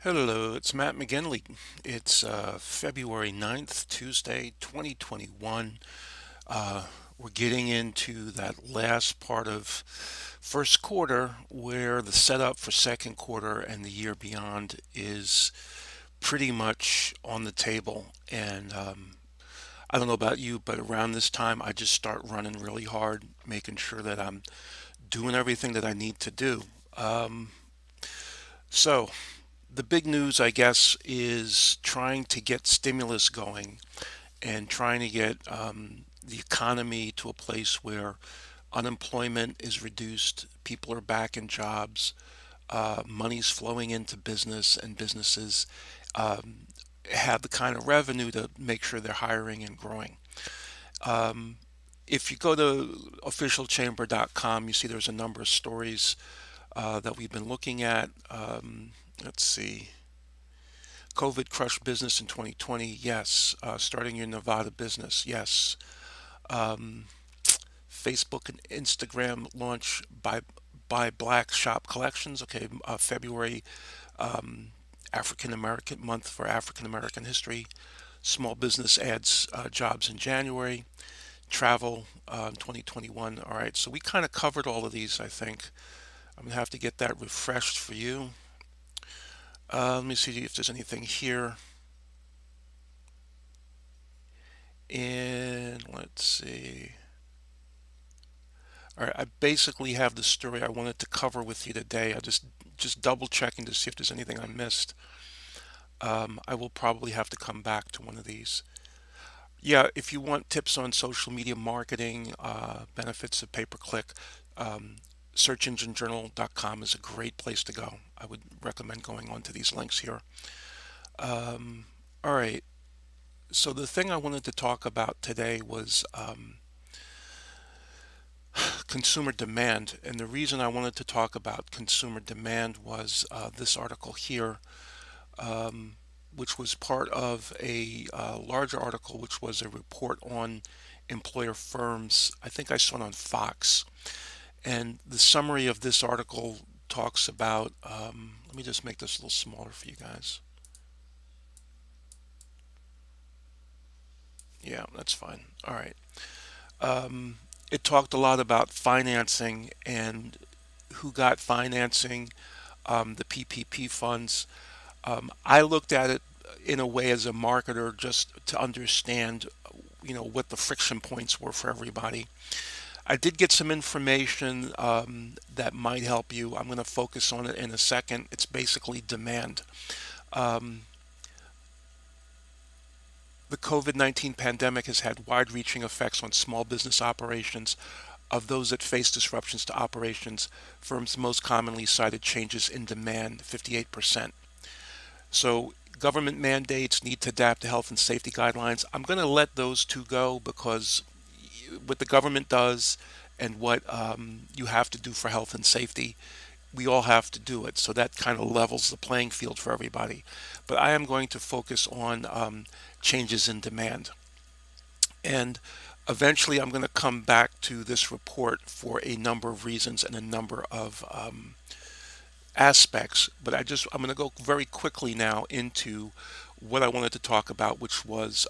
Hello, it's Matt McGinley. It's February 9th, Tuesday, 2021. Uh, we're getting into that last part of first quarter where the setup for second quarter and the year beyond is pretty much on the table. And I don't know about you, but around this time, I just start running really hard, making sure that I'm doing everything that I need to do. Um, so, the big news, I guess, is trying to get stimulus going and trying to get the economy to a place where unemployment is reduced, people are back in jobs, money's flowing into business, and businesses um, have the kind of revenue to make sure they're hiring and growing. Um, if you go to officialchamber.com, you see there's a number of stories that we've been looking at. Let's see. COVID crushed business in 2020. Yes. Starting your Nevada business. Yes. Um, Facebook and Instagram launch by Black Shop Collections. Okay. February, um, African American month for African American history. Small business adds jobs in January. Travel 2021. All right. So we kind of covered all of these, I think. I'm going to have to get that refreshed for you. Let me see if there's anything here. And let's see. All right, I basically have the story I wanted to cover with you today. I just double checking to see if there's anything I missed. I will probably have to come back to one of these. Yeah, if you want tips on social media marketing, benefits of pay-per-click, um, searchenginejournal.com is a great place to go. I would recommend going on to these links here. Um, all right, so the thing I wanted to talk about today was consumer demand. And the reason I wanted to talk about consumer demand was this article here, um, which was part of a larger article, which was a report on employer firms. I think I saw it on Fox. And the summary of this article talks about, let me just make this a little smaller for you guys. Yeah, that's fine. All right. Um, it talked a lot about financing and who got financing, the PPP funds. I looked at it in a way as a marketer just to understand, what the friction points were for everybody. I did get some information that might help you. I'm going to focus on it in a second. It's basically demand. Um, the COVID-19 pandemic has had wide-reaching effects on small business operations. Of those that face disruptions to operations, firms most commonly cited changes in demand, 58%. So government mandates need to adapt to health and safety guidelines. I'm going to let those two go because what the government does and what you have to do for health and safety, we all have to do it. So that kind of levels the playing field for everybody. But I am going to focus on changes in demand. And eventually I'm going to come back to this report for a number of reasons and a number of aspects, but I'm going to go very quickly now into what I wanted to talk about, which was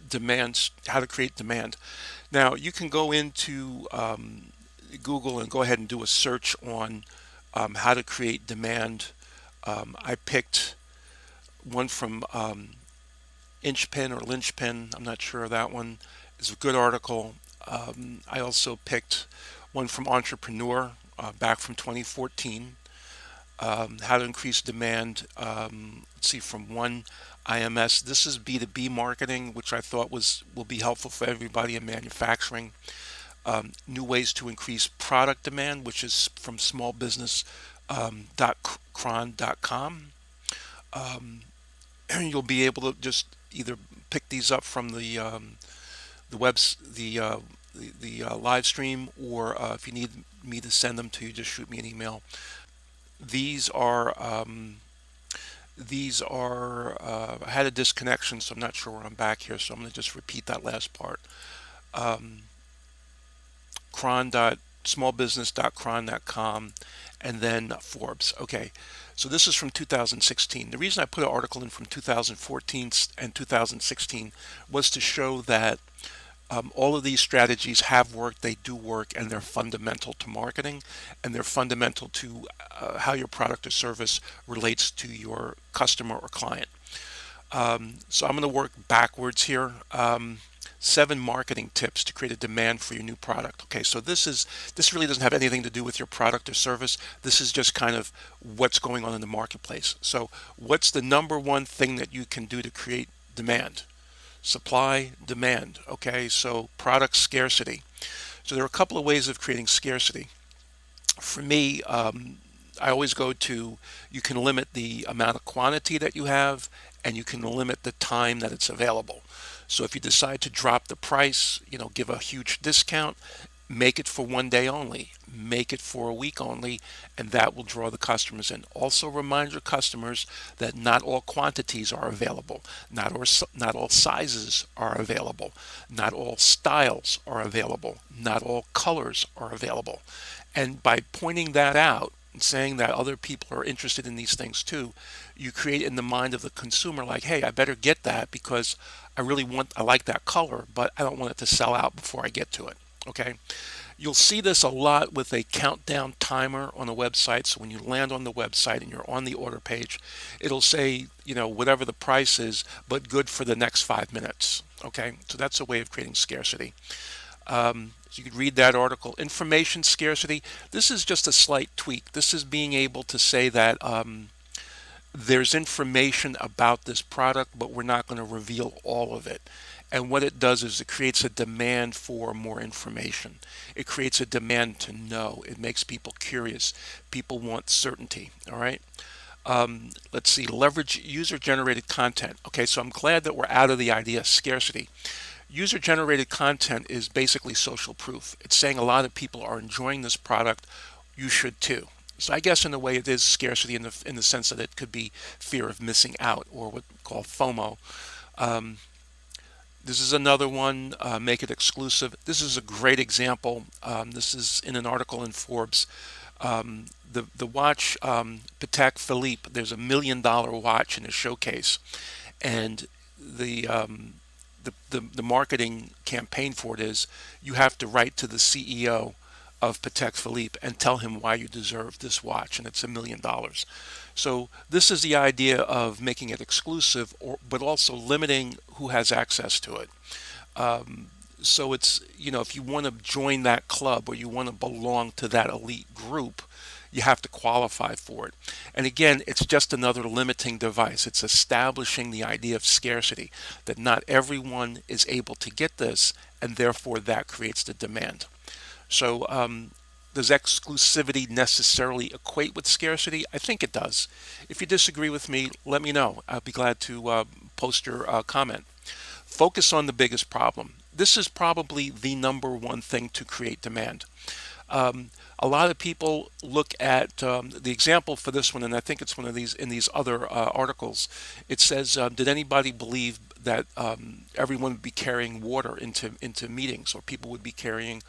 demand, how to create demand. Now, you can go into Google and go ahead and do a search on how to create demand. I picked one from Inchpin or Lynchpin. I'm not sure of that one. It's a good article. I also picked one from Entrepreneur back from 2014. How to increase demand. Let's see, from one IMS. This is B2B marketing, which I thought will be helpful for everybody in manufacturing. New ways to increase product demand, which is from smallbusiness.cron.com. You'll be able to just either pick these up from the webs the live stream, or if you need me to send them to you, just shoot me an email. These are I had a disconnection, so I'm not sure when I'm back here, so I'm going to just repeat that last part. Um, smallbusiness.cron.com, and then Forbes. Okay, so this is from 2016. The reason I put an article in from 2014 and 2016 was to show that all of these strategies have worked, they do work, and they're fundamental to marketing, and they're fundamental to how your product or service relates to your customer or client. So I'm going to work backwards here. 7 marketing tips to create a demand for your new product. Okay, so this really doesn't have anything to do with your product or service. This is just kind of what's going on in the marketplace. So what's the number one thing that you can do to create demand? Supply, demand. Okay, so product scarcity. So there are a couple of ways of creating scarcity. For me, I always go to, you can limit the amount of quantity that you have, and you can limit the time that it's available. So if you decide to drop the price, give a huge discount, make it for one day only, make it for a week only, and that will draw the customers in. Also remind your customers that not all quantities are available, not all sizes are available, not all styles are available, not all colors are available. And by pointing that out and saying that other people are interested in these things too, you create in the mind of the consumer like, hey, I better get that because I like that color, but I don't want it to sell out before I get to it. Okay. You'll see this a lot with a countdown timer on the website. So when you land on the website and you're on the order page, it'll say, whatever the price is, but good for the next 5 minutes. Okay. So that's a way of creating scarcity. So you could read that article. Information scarcity. This is just a slight tweak. This is being able to say that there's information about this product, but we're not going to reveal all of it. And what it does is it creates a demand for more information. It creates a demand to know. It makes people curious. People want certainty. All right. Let's see. Leverage user-generated content. Okay, so I'm glad that we're out of the idea of scarcity. User-generated content is basically social proof. It's saying a lot of people are enjoying this product. You should too. So I guess in a way it is scarcity in the sense that it could be fear of missing out, or what we call FOMO. This is another one, make it exclusive. This is a great example. This is in an article in Forbes. The watch Patek Philippe, there's $1 million watch in a showcase, and the marketing campaign for it is you have to write to the CEO of Patek Philippe and tell him why you deserve this watch, and it's $1 million. So this is the idea of making it exclusive, but also limiting who has access to it. So it's, if you want to join that club or you want to belong to that elite group, you have to qualify for it. And again, it's just another limiting device. It's establishing the idea of scarcity, that not everyone is able to get this, and therefore that creates the demand. So does exclusivity necessarily equate with scarcity? I think it does. If you disagree with me, let me know. I'll be glad to post your comment. Focus on the biggest problem. This is probably the number one thing to create demand. A lot of people look at the example for this one, and I think it's one of these in these other articles. It says, did anybody believe that everyone would be carrying water into meetings, or people would be carrying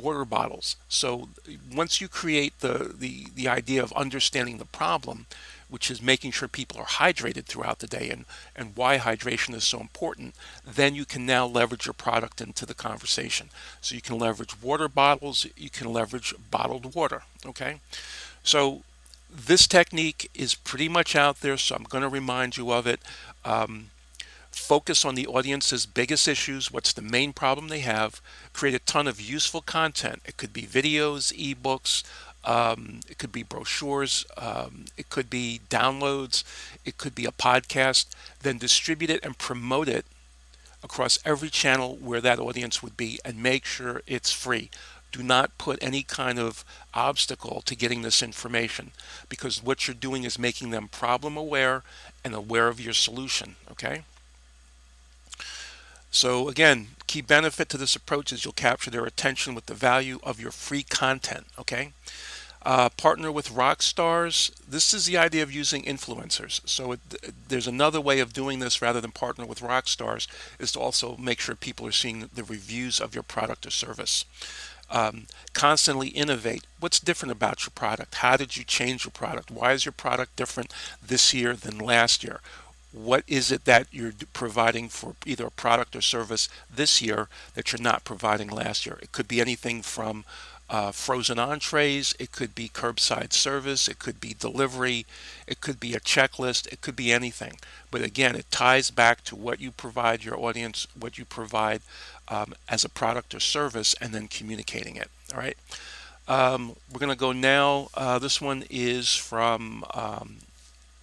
water bottles? So once you create the idea of understanding the problem, which is making sure people are hydrated throughout the day, and why hydration is so important, then you can now leverage your product into the conversation. So you can leverage water bottles, you can leverage bottled water, okay? So this technique is pretty much out there, so I'm going to remind you of it. Focus on the audience's biggest issues. What's the main problem they have? Create a ton of useful content. It could be videos, ebooks, it could be brochures, it could be downloads, it could be a podcast. Then distribute it and promote it across every channel where that audience would be, and make sure it's free. Do not put any kind of obstacle to getting this information, because what you're doing is making them problem aware and aware of your solution, okay? So again, key benefit to this approach is you'll capture their attention with the value of your free content, okay? Partner with rock stars. This is the idea of using influencers. So there's another way of doing this rather than partner with rock stars, is to also make sure people are seeing the reviews of your product or service. Constantly innovate. What's different about your product? How did you change your product? Why is your product different this year than last year? What is it that you're providing for either a product or service this year that you're not providing last year? It could be anything from frozen entrees, it could be curbside service, it could be delivery, it could be a checklist, it could be anything. But again, it ties back to what you provide your audience, what you provide as a product or service, and then communicating it. All right. We're going to go now. This one is from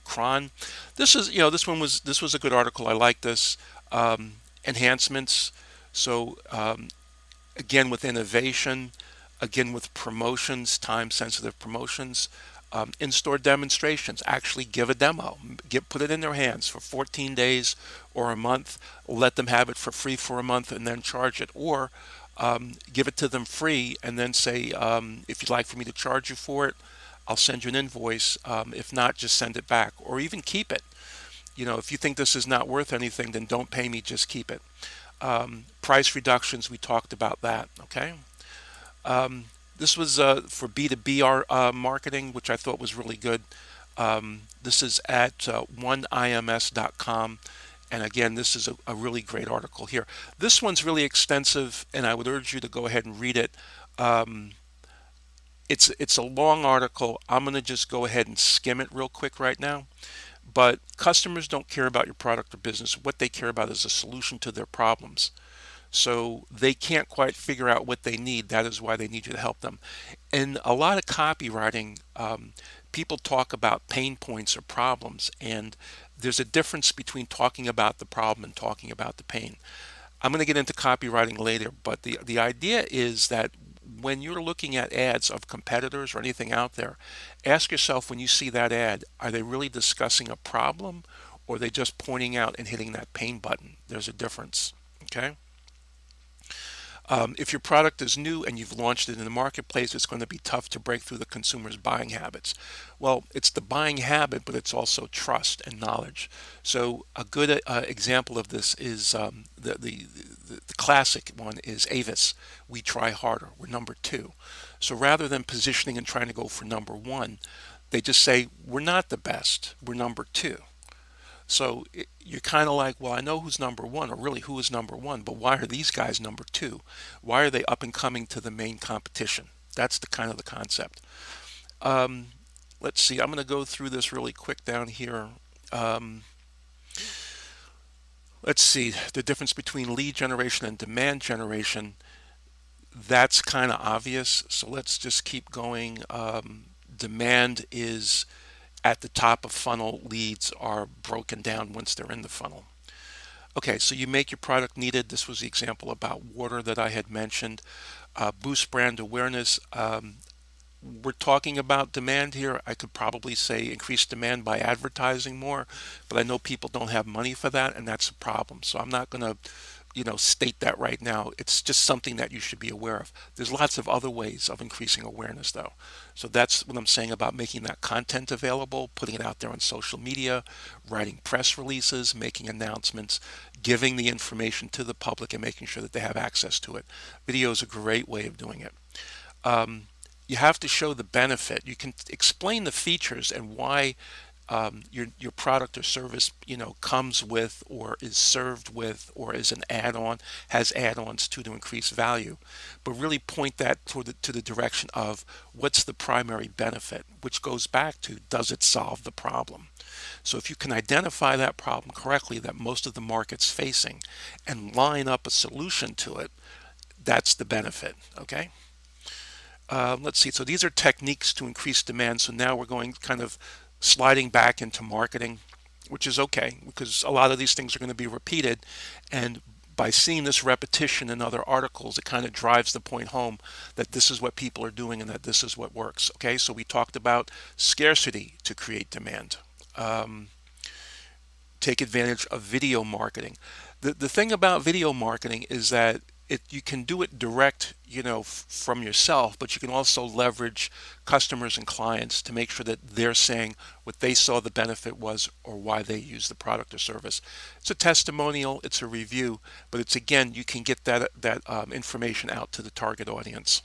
Cron. This was a good article. I like this. Enhancements. So again, with innovation, again with promotions, time-sensitive promotions, in-store demonstrations. Actually, give a demo. Put it in their hands for 14 days or a month. Let them have it for free for a month and then charge it, or give it to them free and then say, if you'd like for me to charge you for it, I'll send you an invoice. If not, just send it back, or even keep it. If you think this is not worth anything, then don't pay me, just keep it. Price reductions, we talked about that, okay? This was for B2B marketing, which I thought was really good. This is at oneims.com. And again, this is a really great article here. This one's really extensive, and I would urge you to go ahead and read it. It's a long article. I'm going to just go ahead and skim it real quick right now. But customers don't care about your product or business. What they care about is a solution to their problems. So they can't quite figure out what they need. That is why they need you to help them. In a lot of copywriting, people talk about pain points or problems, and there's a difference between talking about the problem and talking about the pain. I'm going to get into copywriting later, but the idea is that when you're looking at ads of competitors or anything out there, ask yourself, when you see that ad, are they really discussing a problem, or are they just pointing out and hitting that pain button? There's a difference, okay? If your product is new and you've launched it in the marketplace, it's going to be tough to break through the consumer's buying habits. Well, it's the buying habit, but it's also trust and knowledge. So a good example of this is the classic one is Avis. We try harder. We're number two. So rather than positioning and trying to go for number one, they just say, we're not the best. We're number two. So you're kind of like, well, I know who's number one, or really who is number one, but why are these guys number two? Why are they up and coming to the main competition? That's the kind of the concept. Um, let's see. I'm going to go through this really quick down here. Um, let's see the difference between lead generation and demand generation. That's kind of obvious. So let's just keep going. Demand is at the top of funnel. Leads are broken down once they're in the funnel. Okay, so you make your product needed. This was the example about water that I had mentioned. Boost brand awareness. We're talking about demand here. I could probably say increase demand by advertising more, but I know people don't have money for that, and that's a problem. So I'm not going to, state that right now. It's just something that you should be aware of. There's lots of other ways of increasing awareness, though. So that's what I'm saying about making that content available, putting it out there on social media, writing press releases, making announcements, giving the information to the public and making sure that they have access to it. Video is a great way of doing it. Um, you have to show the benefit. You can explain the features and why your product or service comes with, or is served with, or is an add-on, has add-ons to increase value, but really point that to the direction of what's the primary benefit, which goes back to, does it solve the problem? So if you can identify that problem correctly that most of the market's facing and line up a solution to it, that's the benefit. Okay. Let's see. So these are techniques to increase demand. So now we're going kind of sliding back into marketing, which is okay because a lot of these things are going to be repeated. And by seeing this repetition in other articles, it kind of drives the point home that this is what people are doing and that this is what works. Okay. So we talked about scarcity to create demand. Take advantage of video marketing. The thing about video marketing is that you can do it direct, from yourself, but you can also leverage customers and clients to make sure that they're saying what they saw the benefit was or why they use the product or service. It's a testimonial, it's a review, but it's, again, you can get that information out to the target audience.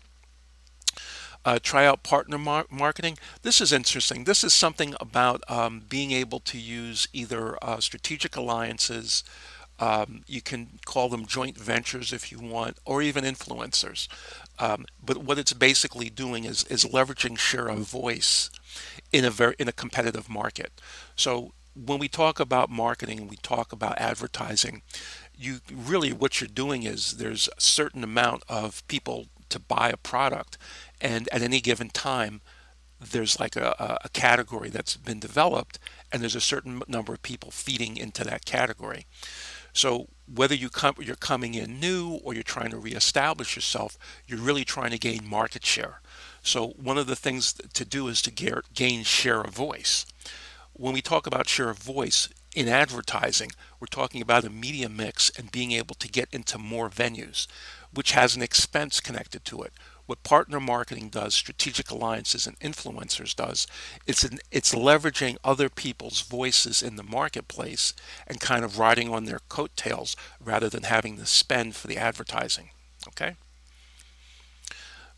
Try out partner marketing. This is interesting. This is something about being able to use either strategic alliances, you can call them joint ventures if you want, or even influencers. But what it's basically doing is leveraging share of voice in a competitive market. So when we talk about marketing and we talk about advertising, you really what you're doing is there's a certain amount of people to buy a product, and at any given time there's like a category that's been developed, and there's a certain number of people feeding into that category. So whether you're coming in new or you're trying to reestablish yourself, you're really trying to gain market share. So one of the things to do is to gain share of voice. When we talk about share of voice in advertising, we're talking about a media mix and being able to get into more venues, which has an expense connected to it. What partner marketing does, strategic alliances and influencers does, it's leveraging other people's voices in the marketplace and kind of riding on their coattails rather than having to spend for the advertising. Okay.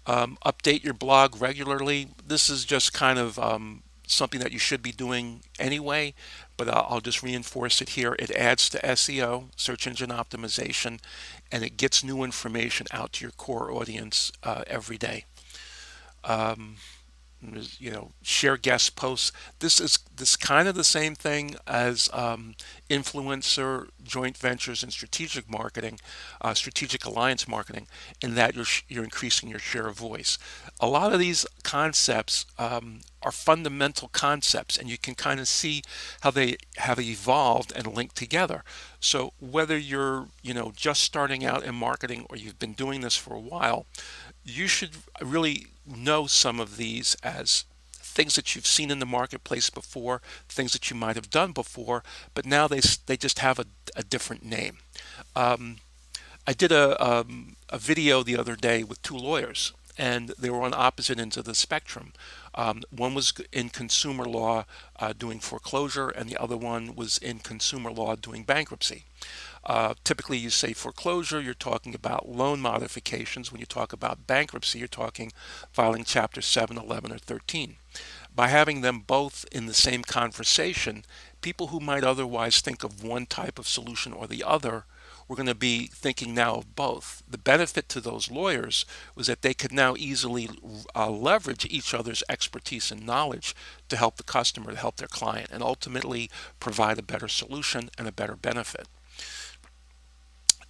Update your blog regularly. This is just kind of something that you should be doing anyway, but I'll just reinforce it here. It adds to SEO, search engine optimization, and it gets new information out to your core audience every day. Um, Share guest posts. This kind of the same thing as influencer joint ventures and strategic marketing, strategic alliance marketing, in that you're increasing your share of voice. A lot of these concepts are fundamental concepts, and you can kind of see how they have evolved and linked together. So whether you're just starting out in marketing or you've been doing this for a while, you should really know some of these as things that you've seen in the marketplace before, things that you might have done before, but now they just have a different name. Um, I did a video the other day with two lawyers, and they were on opposite ends of the spectrum. One was in consumer law doing foreclosure, and the other one was in consumer law doing bankruptcy. Typically, you say foreclosure, you're talking about loan modifications. When you talk about bankruptcy, you're talking filing Chapter 7, 11, or 13. By having them both in the same conversation, people who might otherwise think of one type of solution or the other, we're going to be thinking now of both. The benefit to those lawyers was that they could now easily leverage each other's expertise and knowledge to help the customer, to help their client, and ultimately provide a better solution and a better benefit.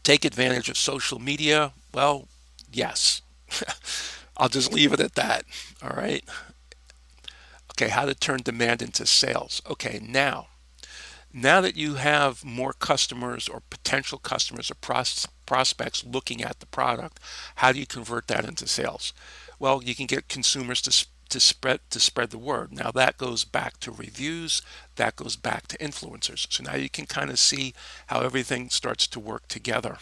Take advantage of social media? Well, yes. I'll just leave it at that. All right. Okay, how to turn demand into sales. Okay, now that you have more customers or potential customers or prospects looking at the product, how do you convert that into sales? Well, you can get consumers to spread the word. Now that goes back to reviews, that goes back to influencers. So now you can kind of see how everything starts to work together.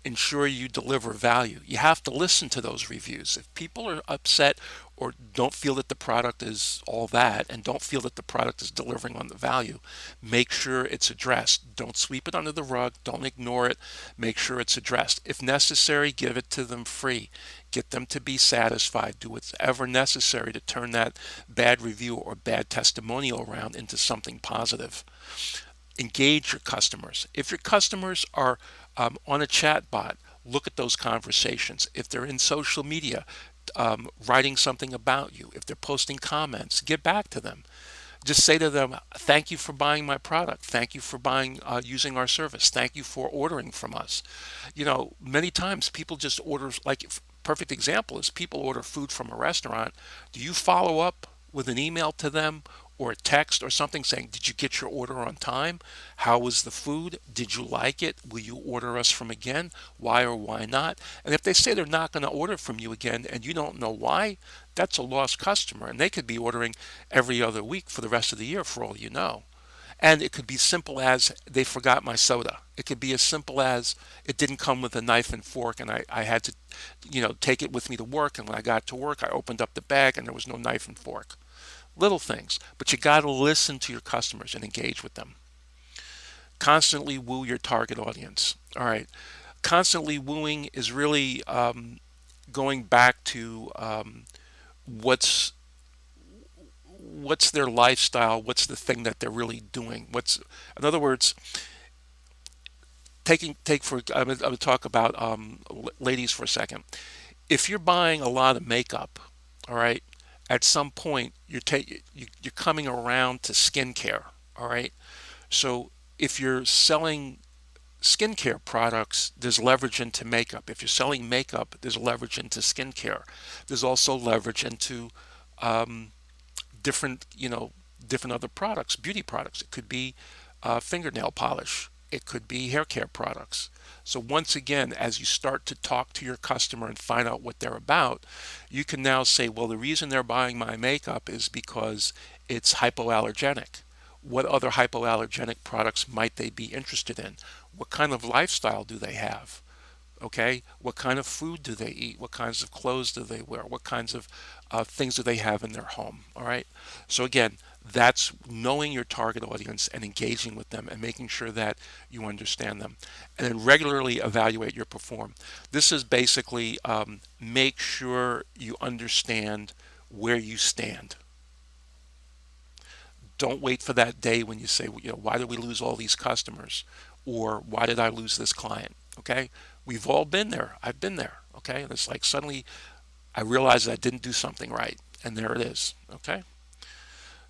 Ensure you deliver value. You have to listen to those reviews. If people are upset or don't feel that the product is all that and don't feel that the product is delivering on the value, make sure it's addressed. Don't sweep it under the rug. Don't ignore it. Make sure it's addressed. If necessary, give it to them free. Get them to be satisfied. Do whatever necessary to turn that bad review or bad testimonial around into something positive. Engage your customers. If your customers are on a chat bot, look at those conversations. If they're in social media, writing something about you, if they're posting comments, get back to them. Just say to them, thank you for buying my product. Thank you for using our service. Thank you for ordering from us. Many times people just order, like, perfect example is people order food from a restaurant. Do you follow up with an email to them or a text or something saying, did you get your order on time? How was the food? Did you like it? Will you order us from again? Why or why not? And if they say they're not going to order from you again and you don't know why, that's a lost customer. And they could be ordering every other week for the rest of the year for all you know. And it could be simple as they forgot my soda. It could be as simple as it didn't come with a knife and fork, and I had to, take it with me to work. And when I got to work, I opened up the bag and there was no knife and fork. Little things, but you got to listen to your customers and engage with them. Constantly woo your target audience. All right. Constantly wooing is really going back to what's their lifestyle, what's the thing that they're really doing, what's, in other words, take for I'm gonna talk about ladies for a second. If you're buying a lot of makeup, all right, at some point you're coming around to skincare, all right. So if you're selling skincare products, there's leverage into makeup. If you're selling makeup, there's leverage into skincare. There's also leverage into um, different, different other products, beauty products. It could be fingernail polish. It could be hair care products. So once again, as you start to talk to your customer and find out what they're about, you can now say, well, the reason they're buying my makeup is because it's hypoallergenic. What other hypoallergenic products might they be interested in? What kind of lifestyle do they have? Okay, what kind of food do they eat? What kinds of clothes do they wear? What kinds of things do they have in their home? All right, so again, that's knowing your target audience and engaging with them and making sure that you understand them, and then regularly evaluate your perform. This is basically make sure you understand where you stand. Don't wait for that day when you say, why did we lose all these customers? Or why did I lose this client? Okay. We've all been there. I've been there. Okay. And it's like suddenly I realized I didn't do something right. And there it is. Okay.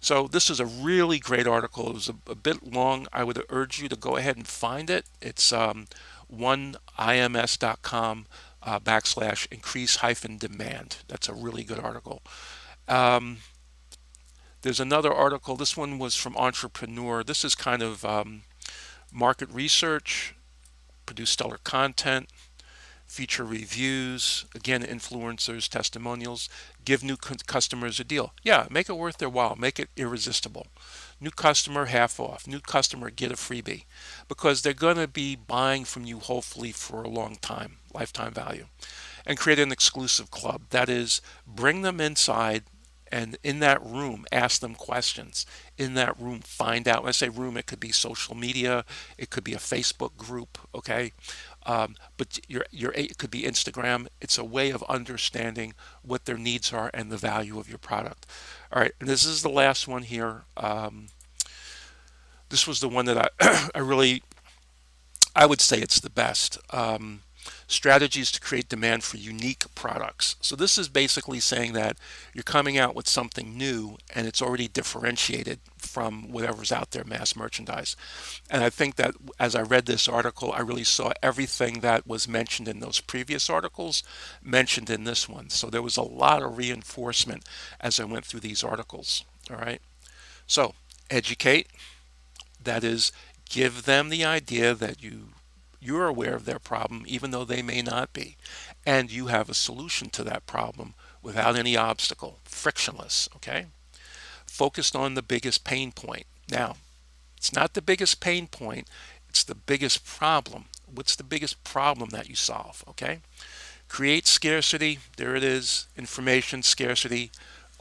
So this is a really great article. It was a bit long. I would urge you to go ahead and find it. It's 1ims.com / increase hyphen demand. That's a really good article. Um, There's another article. This one was from Entrepreneur. This is kind of market research, produce stellar content, feature reviews, again, influencers, testimonials, give new customers a deal. Yeah, make it worth their while, make it irresistible. New customer, half off. New customer, get a freebie. Because they're going to be buying from you hopefully for a long time, lifetime value. And create an exclusive club. That is, bring them inside and in that room, ask them questions. In that room, find out. When I say room, it could be social media, it could be a Facebook group, okay? But it could be Instagram. It's a way of understanding what their needs are and the value of your product. All right, and this is the last one here. This was the one that I would say it's the best. Strategies to create demand for unique products. So this is basically saying that you're coming out with something new and it's already differentiated from whatever's out there, mass merchandise. And I think that as I read this article, I really saw everything that was mentioned in those previous articles mentioned in this one. So there was a lot of reinforcement as I went through these articles. All right. So educate, that is, give them the idea that you're aware of their problem, even though they may not be, and you have a solution to that problem without any obstacle, frictionless. Okay, focused on the biggest pain point. Now, it's not the biggest pain point; it's the biggest problem. What's the biggest problem that you solve? Okay, create scarcity. There it is. Information scarcity.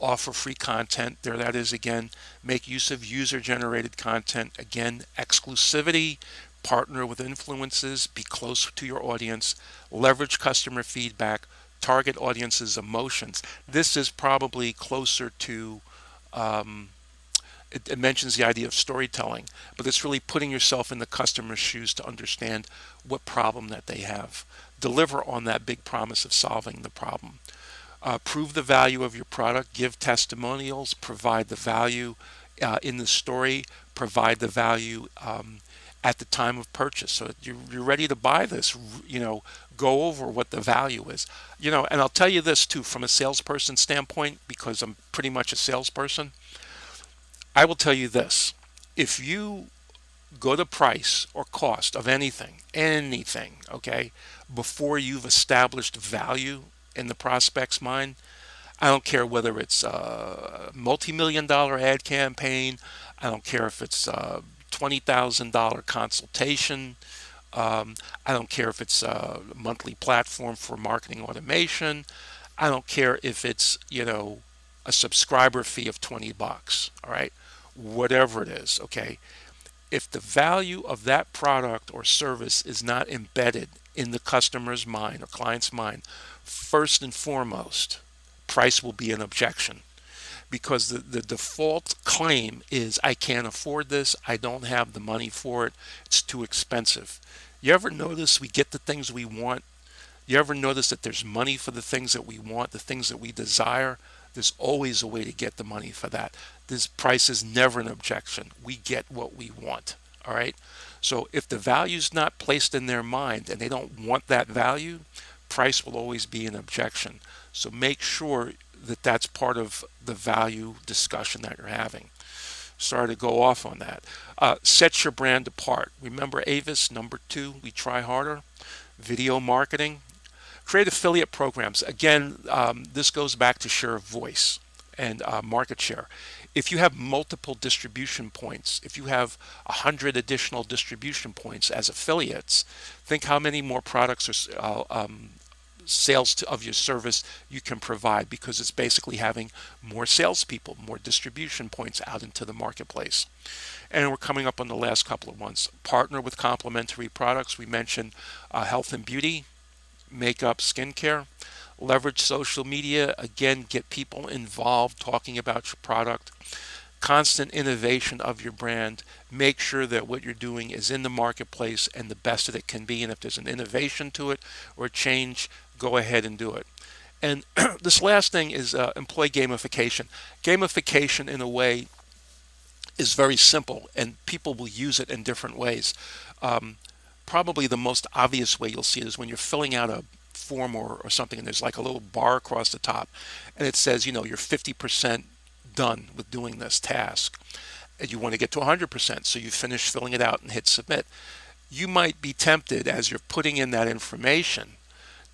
Offer free content. There that is again. Make use of user generated content. Again, exclusivity. Partner with influences. Be close to your audience. Leverage customer feedback. Target audience's emotions. This is probably closer to um, it mentions the idea of storytelling, but it's really putting yourself in the customer's shoes to understand what problem that they have. Deliver on that big promise of solving the problem. Prove the value of your product, give testimonials, provide the value in the story, provide the value at the time of purchase. So you're ready to buy this, go over what the value is. And I'll tell you this too, from a salesperson standpoint, because I'm pretty much a salesperson, I will tell you this. If you go to price or cost of anything, okay, before you've established value in the prospect's mind, I don't care whether it's a multi-million dollar ad campaign. I don't care if it's a $20,000 consultation. I don't care if it's a monthly platform for marketing automation. I don't care if it's, a subscriber fee of $20. All right. Whatever it is. Okay. If the value of that product or service is not embedded in the customer's mind or client's mind first and foremost, price will be an objection because the default claim is I can't afford this, I don't have the money for it, it's too expensive. You ever notice we get the things we want? You ever notice that there's money for the things that we want, the things that we desire? There's always a way to get the money for that. This price is never an objection. We get what we want. All right. So if the value's not placed in their mind and they don't want that value, price will always be an objection. So make sure that that's part of the value discussion that you're having. Sorry to go off on that. Set your brand apart. Remember Avis, number 2, we try harder. Video marketing. Create affiliate programs. Again, this goes back to share of voice and market share. If you have multiple distribution points, if you have 100 additional distribution points as affiliates, think how many more products or sales of your service you can provide, because it's basically having more salespeople, more distribution points out into the marketplace. And we're coming up on the last couple of ones. Partner with complementary products. We mentioned health and beauty, makeup, skincare. Leverage social media. Again, get people involved talking about your product. Constant innovation of your brand. Make sure that what you're doing is in the marketplace and the best that it can be. And if there's an innovation to it or a change, go ahead and do it. And this last thing is employee gamification. Gamification, in a way, is very simple, and people will use it in different ways. Probably the most obvious way you'll see it is when you're filling out a form or something, and there's like a little bar across the top, and it says, you're 50% done with doing this task. And you want to get to 100%, so you finish filling it out and hit submit. You might be tempted, as you're putting in that information,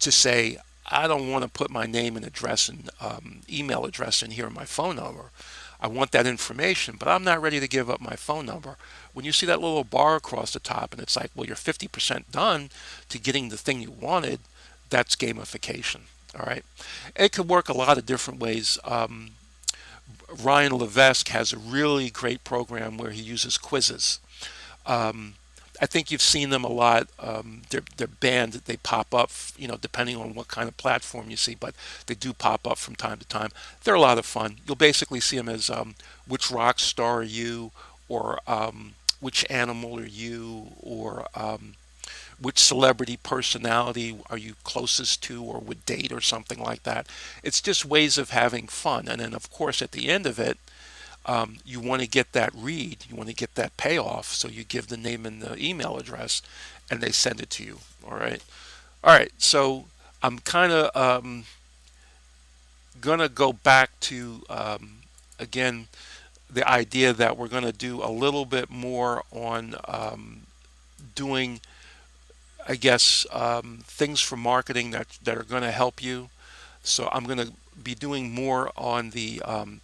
to say, I don't want to put my name and address and email address in here and my phone number. I want that information, but I'm not ready to give up my phone number. When you see that little bar across the top and it's like, well, you're 50% done to getting the thing you wanted, that's gamification. All right. It could work a lot of different ways. Ryan Levesque has a really great program where he uses quizzes. I think you've seen them a lot. They're banned. They pop up, depending on what kind of platform you see, but they do pop up from time to time. They're a lot of fun. You'll basically see them as which rock star are you, or which animal are you, or which celebrity personality are you closest to or would date or something like that. It's just ways of having fun. And then, of course, at the end of it, you want to get that read, you want to get that payoff, so you give the name and the email address, and they send it to you. All right. So I'm kind of gonna go back to again the idea that we're going to do a little bit more on doing, I guess, things for marketing that are going to help you. So I'm going to be doing more on the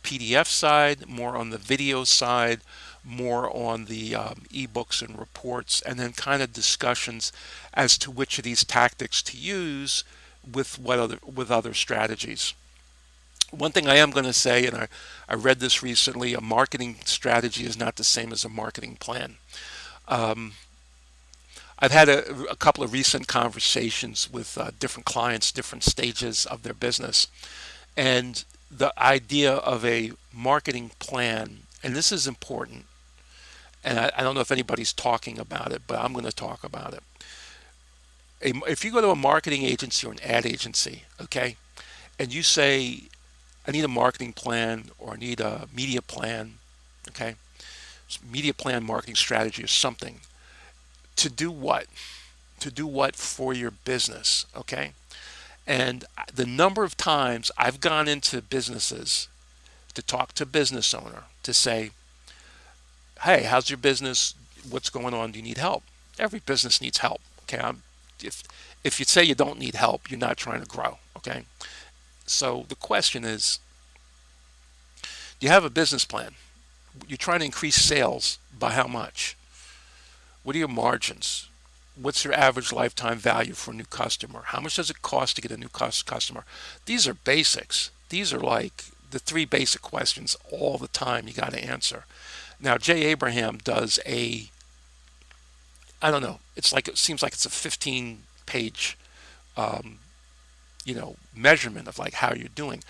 PDF side, more on the video side, more on the ebooks and reports, and then kind of discussions as to which of these tactics to use with other strategies. One thing I am going to say, and I read this recently, a marketing strategy is not the same as a marketing plan. I've had a couple of recent conversations with different clients, different stages of their business, and the idea of a marketing plan, and this is important, and I don't know if anybody's talking about it, but I'm going to talk about it. If you go to a marketing agency or an ad agency, okay, and you say, I need a marketing plan or I need a media plan, okay, media plan, marketing strategy or something, to do what? To do what for your business, okay? And the number of times I've gone into businesses to talk to a business owner to say, hey, how's your business? What's going on? Do you need help? Every business needs help, okay? If you say you don't need help, you're not trying to grow, okay? So the question is, do you have a business plan? You're trying to increase sales by how much? What are your margins? What's your average lifetime value for a new customer? How much does it cost to get a new customer? These are basics. These are like the 3 basic questions all the time you got to answer. Now, Jay Abraham does I don't know, it seems like it's a 15-page measurement of like how you're doing.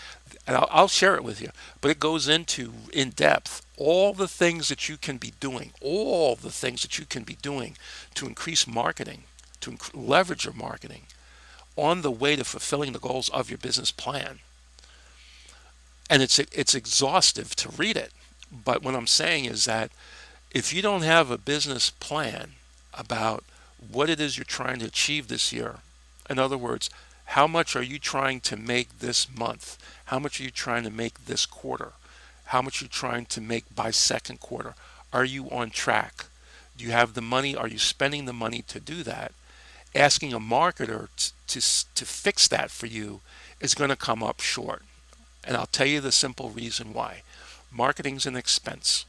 And I'll share it with you, but it goes into in depth all the things that you can be doing, all the things that you can be doing to increase marketing, to leverage your marketing on the way to fulfilling the goals of your business plan. And it's exhaustive to read it. But what I'm saying is that if you don't have a business plan about what it is you're trying to achieve this year, in other words, how much are you trying to make this month? How much are you trying to make this quarter? How much are you trying to make by second quarter? Are you on track? Do you have the money? Are you spending the money to do that? Asking a marketer to fix that for you is going to come up short. And I'll tell you the simple reason why. Marketing's an expense.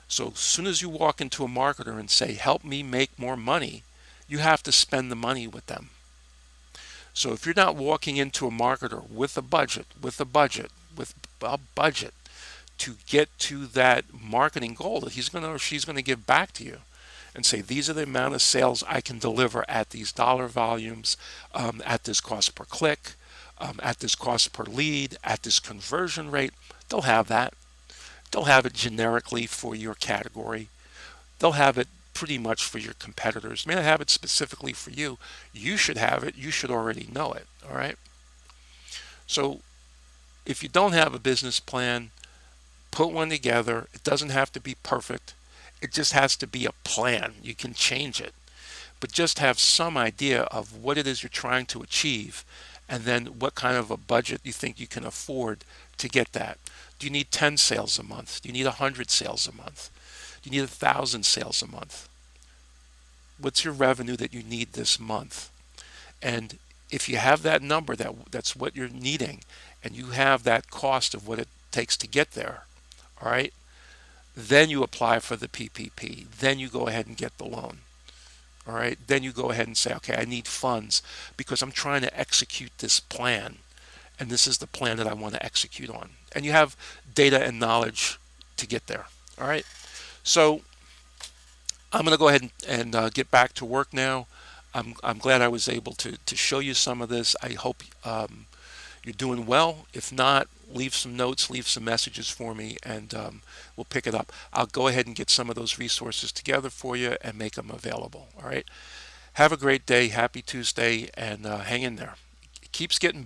So as soon as you walk into a marketer and say, help me make more money, you have to spend the money with them. So if you're not walking into a marketer with a budget, with a budget to get to that marketing goal that he's going to or she's going to give back to you and say, these are the amount of sales I can deliver at these dollar volumes, at this cost per click, at this cost per lead, at this conversion rate, they'll have that. They'll have it generically for your category. They'll have it pretty much for your competitors. May not have it specifically for you. You should have it. You should already know it. All right. So if you don't have a business plan, put one together. It doesn't have to be perfect. It just has to be a plan. You can change it, but just have some idea of what it is you're trying to achieve, and then what kind of a budget you think you can afford to get that. Do you need 10 sales a month? Do you need 100 sales a month? Do you need 1,000 sales a month? What's your revenue that you need this month? And if you have that number, that's what you're needing, and you have that cost of what it takes to get there, all right, then you apply for the PPP. Then you go ahead and get the loan. All right. Then you go ahead and say, okay, I need funds because I'm trying to execute this plan. And this is the plan that I want to execute on. And you have data and knowledge to get there. All right. So I'm going to go ahead and get back to work now. I'm glad I was able to show you some of this. I hope you're doing well. If not, leave some notes, leave some messages for me, and we'll pick it up. I'll go ahead and get some of those resources together for you and make them available. All right. Have a great day. Happy Tuesday, and hang in there. It keeps getting better.